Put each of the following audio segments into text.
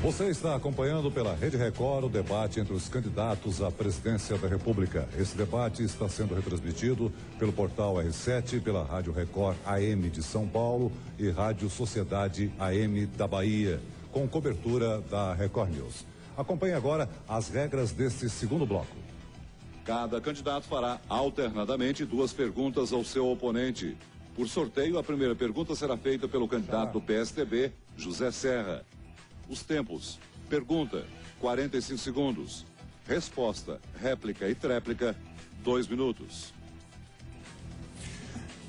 Você está acompanhando pela Rede Record o debate entre os candidatos à presidência da República. Esse debate está sendo retransmitido pelo portal R7, pela Rádio Record AM de São Paulo e Rádio Sociedade AM da Bahia, com cobertura da Record News. Acompanhe agora as regras deste segundo bloco. Cada candidato fará alternadamente 2 perguntas ao seu oponente. Por sorteio, a primeira pergunta será feita pelo candidato do PSDB, José Serra. Os tempos: pergunta, 45 segundos. Resposta, réplica e tréplica, 2 minutos.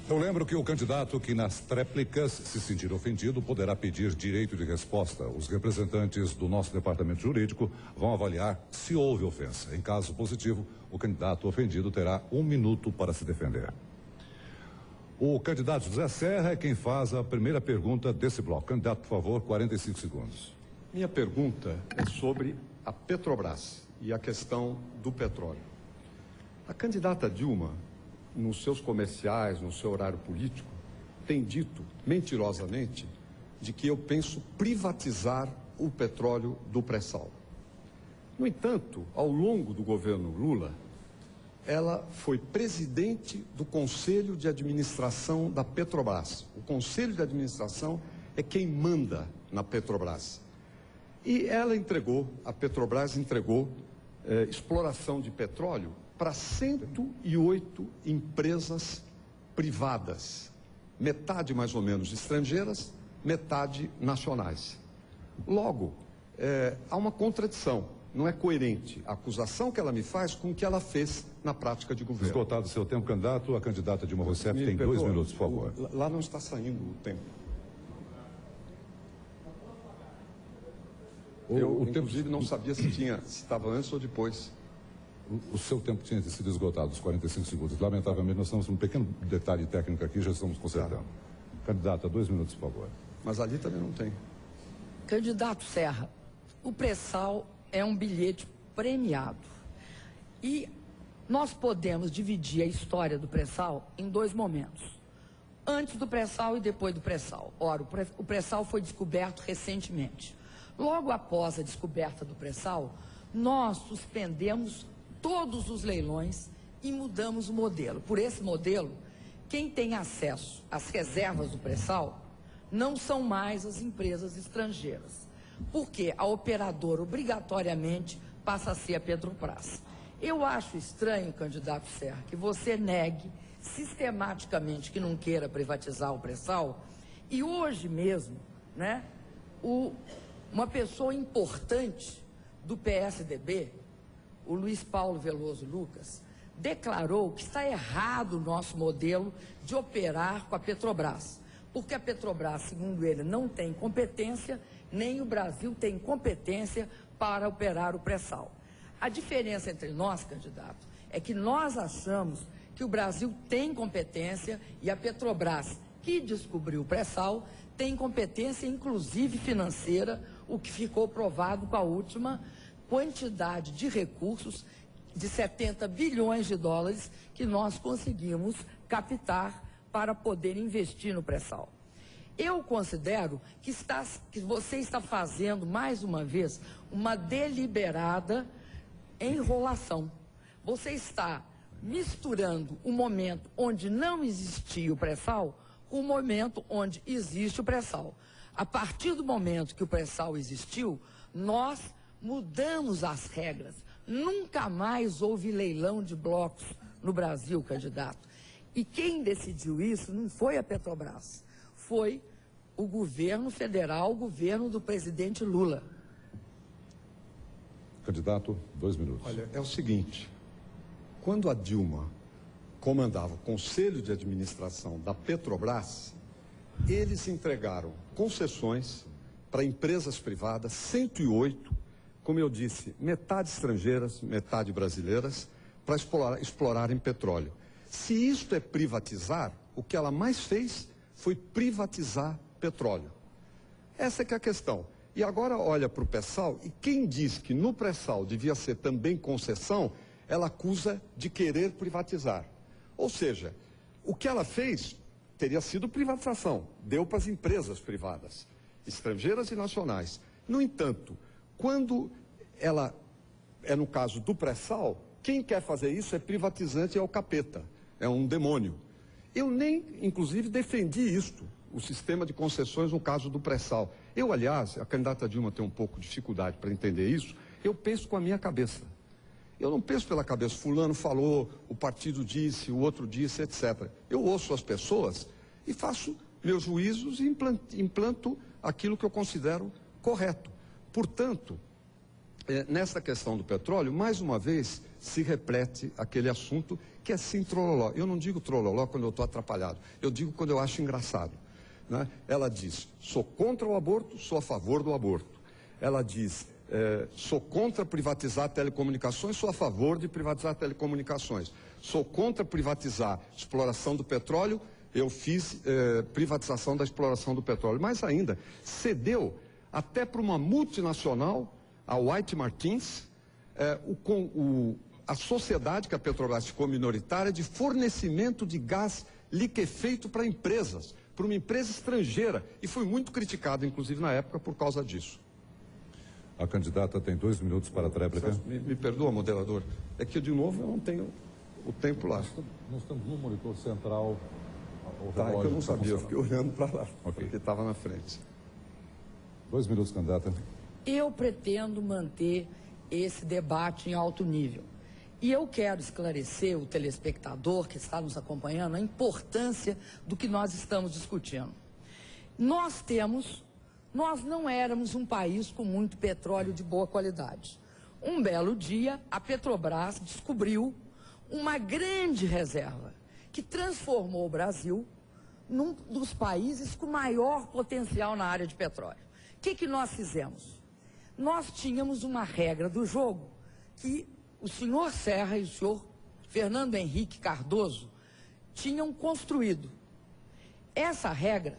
Eu lembro que o candidato que nas tréplicas se sentir ofendido poderá pedir direito de resposta. Os representantes do nosso departamento jurídico vão avaliar se houve ofensa. Em caso positivo, o candidato ofendido terá 1 minuto para se defender. O candidato José Serra é quem faz a primeira pergunta desse bloco. Candidato, por favor, 45 segundos. Minha pergunta é sobre a Petrobras e a questão do petróleo. A candidata Dilma, nos seus comerciais, no seu horário político, tem dito, mentirosamente, de que eu penso privatizar o petróleo do pré-sal. No entanto, ao longo do governo Lula, ela foi presidente do Conselho de Administração da Petrobras. O Conselho de Administração é quem manda na Petrobras. E a Petrobras entregou exploração de petróleo para 108 empresas privadas, metade mais ou menos estrangeiras, metade nacionais. Logo, há uma contradição, não é coerente a acusação que ela me faz com o que ela fez na prática de governo. Esgotado o seu tempo, candidato, a candidata Dilma Rousseff tem 2 minutos, por favor. Lá não está saindo o tempo. Inclusive, não sabia se estava antes ou depois. O seu tempo tinha sido esgotado, os 45 segundos. Lamentavelmente, nós temos um pequeno detalhe técnico aqui, já estamos consertando. Candidata, 2 minutos, por favor. Mas ali também não tem. Candidato Serra, o pré-sal é um bilhete premiado. E nós podemos dividir a história do pré-sal em 2 momentos. Antes do pré-sal e depois do pré-sal. Ora, o pré-sal foi descoberto recentemente. Logo após a descoberta do pré-sal, nós suspendemos todos os leilões e mudamos o modelo. Por esse modelo, quem tem acesso às reservas do pré-sal não são mais as empresas estrangeiras, porque a operadora obrigatoriamente passa a ser a Petrobras. Eu acho estranho, candidato Serra, que você negue sistematicamente que não queira privatizar o pré-sal e hoje mesmo, né, uma pessoa importante do PSDB, o Luiz Paulo Veloso Lucas, declarou que está errado o nosso modelo de operar com a Petrobras, porque a Petrobras, segundo ele, não tem competência, nem o Brasil tem competência para operar o pré-sal. A diferença entre nós, candidato, é que nós achamos que o Brasil tem competência e a Petrobras, que descobriu o pré-sal, tem competência inclusive financeira, o que ficou provado com a última quantidade de recursos de 70 bilhões de dólares que nós conseguimos captar para poder investir no pré-sal. Eu considero que você está fazendo, mais uma vez, uma deliberada enrolação. Você está misturando o momento onde não existia o pré-sal com o momento onde existe o pré-sal. A partir do momento que o pré-sal existiu, nós mudamos as regras. Nunca mais houve leilão de blocos no Brasil, candidato. E quem decidiu isso não foi a Petrobras, foi o governo federal, o governo do presidente Lula. Candidato, 2 minutos. Olha, é o seguinte, quando a Dilma comandava o Conselho de Administração da Petrobras, eles entregaram concessões para empresas privadas, 108, como eu disse, metade estrangeiras, metade brasileiras, para explorarem petróleo. Se isto é privatizar, o que ela mais fez foi privatizar petróleo. Essa é que é a questão. E agora olha para o pré-sal, e quem diz que no pré-sal devia ser também concessão, ela acusa de querer privatizar. Ou seja, o que ela fez teria sido privatização, deu para as empresas privadas, estrangeiras e nacionais. No entanto, quando ela é no caso do pré-sal, quem quer fazer isso é privatizante, é o capeta, é um demônio. Eu nem, inclusive, defendi isto, o sistema de concessões no caso do pré-sal. Eu, aliás, a candidata Dilma tem um pouco de dificuldade para entender isso, eu penso com a minha cabeça. Eu não penso pela cabeça, fulano falou, o partido disse, o outro disse, etc. Eu ouço as pessoas e faço meus juízos e implanto aquilo que eu considero correto. Portanto, nessa questão do petróleo, mais uma vez, se repete aquele assunto que é sim trololó. Eu não digo trololó quando eu estou atrapalhado, eu digo quando eu acho engraçado. Né? Ela diz, sou contra o aborto, sou a favor do aborto. Ela diz, sou contra privatizar telecomunicações, sou a favor de privatizar telecomunicações. Sou contra privatizar exploração do petróleo, eu fiz privatização da exploração do petróleo. Mais ainda, cedeu até para uma multinacional, a White Martins, a sociedade que a Petrobras ficou minoritária de fornecimento de gás liquefeito para empresas, para uma empresa estrangeira, e foi muito criticado, inclusive, na época, por causa disso. A candidata tem 2 minutos para a tréplica. Me perdoa, moderador, é que, de novo, eu não tenho o tempo lá. Nós estamos no monitor central. Tá, é que eu não sabia, eu fiquei olhando para lá, okay, porque estava na frente. 2 minutos, candidata. Eu pretendo manter esse debate em alto nível. E eu quero esclarecer o telespectador que está nos acompanhando a importância do que nós estamos discutindo. Nós não éramos um país com muito petróleo de boa qualidade. Um belo dia, a Petrobras descobriu uma grande reserva que transformou o Brasil num dos países com maior potencial na área de petróleo. O que nós fizemos? Nós tínhamos uma regra do jogo que o senhor Serra e o senhor Fernando Henrique Cardoso tinham construído. Essa regra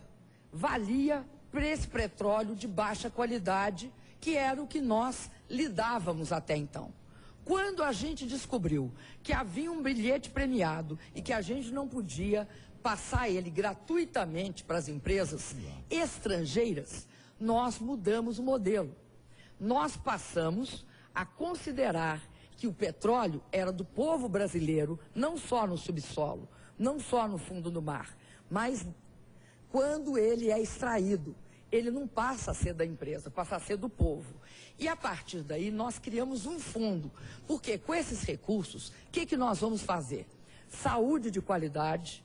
valia para esse petróleo de baixa qualidade, que era o que nós lidávamos até então. Quando a gente descobriu que havia um bilhete premiado e que a gente não podia passar ele gratuitamente para as empresas estrangeiras, nós mudamos o modelo. Nós passamos a considerar que o petróleo era do povo brasileiro, não só no subsolo, não só no fundo do mar, mas quando ele é extraído, ele não passa a ser da empresa, passa a ser do povo. E a partir daí nós criamos um fundo, porque com esses recursos, o que nós vamos fazer? Saúde de qualidade,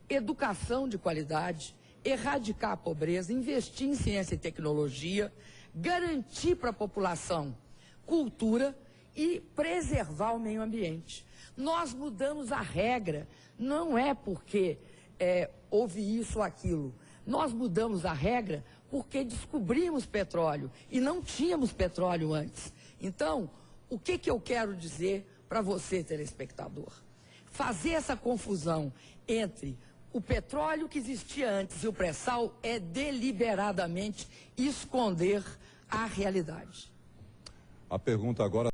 educação de qualidade, erradicar a pobreza, investir em ciência e tecnologia, garantir para a população cultura e preservar o meio ambiente. Nós mudamos a regra, não é porque houve isso ou aquilo. Nós mudamos a regra porque descobrimos petróleo e não tínhamos petróleo antes. Então, o que eu quero dizer para você, telespectador? Fazer essa confusão entre o petróleo que existia antes e o pré-sal é deliberadamente esconder a realidade. A pergunta agora